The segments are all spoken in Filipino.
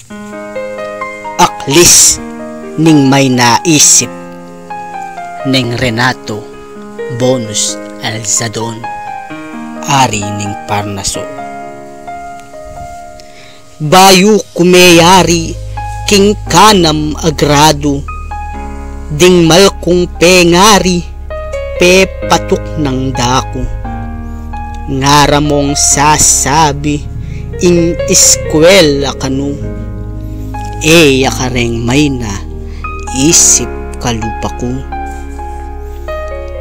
Aklis ning may naisip ning Renato Bonus Alzadon, ari ning Parnaso. Bayu kumeyari king kanam agrado, ding malkong pengari pe patok ng dako. Ngaramong sasabi ing eskwela kanu, yakareng may na isip kalupa ko.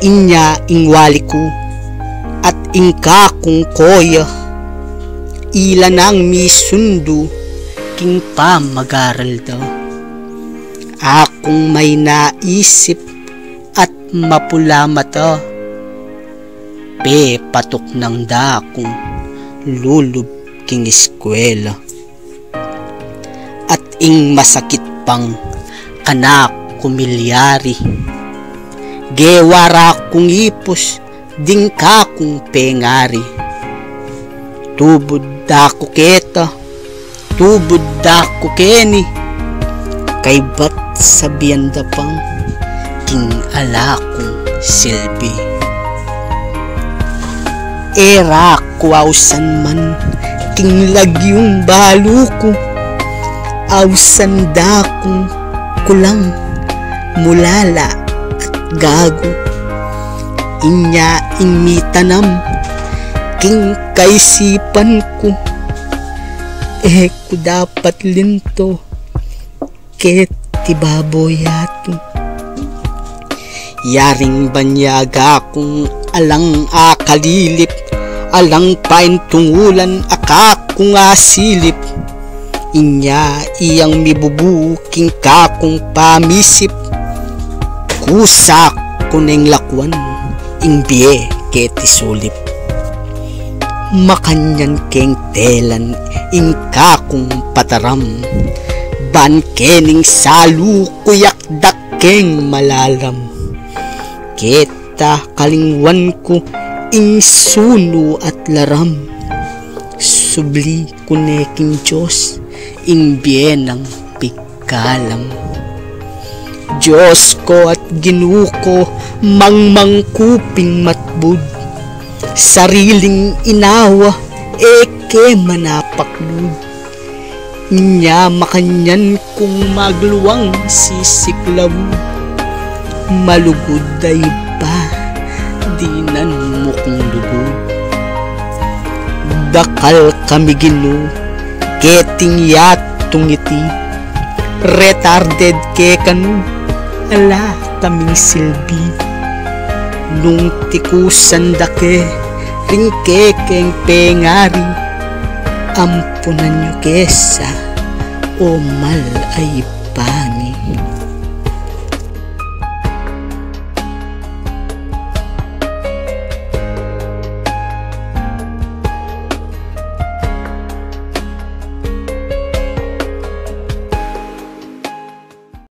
Inya ingwali ko at ingka kong koya, ilan ang misundo king pa mag-aral daw. Akong may naisip at mapula mata, pe patok ng dakong lulub king eskwela. At ing masakit pang kanak kumilyari, gewara kong ipos ding kakong pengari. Tubod dako keta, tubod dako keni, kay bat sabihan da pang king alakong silbi. Era ko ausan man king lagyong baluko, ausan dakong kulang mulala at gago. Inya imitanam king kaisipan ko, ko dapat linto ket tibaboyato. Yaring banyaga kung alang akalilip, alang pain tungulan akakong asilip. Inya iyang mibubuking kakong pamisip, kusak kuneng lakwan ingbiye keti sulip. Makanyan keng telan ing kakong pataram, ban kening salu kuyak dakeng malalam. Kita kalingwan ko ing sunu at laram, subli kuneking Diyos ing biyenang pikalam. Diyos ko at ginuko mangmangkuping matbud, sariling inawa eke manapaklud. Nya makanyan kung magluwang sisiklaw, malugod ay pa dinan mo kong lugod. Dakal kami ginu keting yatong iti, retarded ke kanu ala kaming silbi. Nung tikusan dake ring kekeng pengari, ampunan nyo kesa o mal ay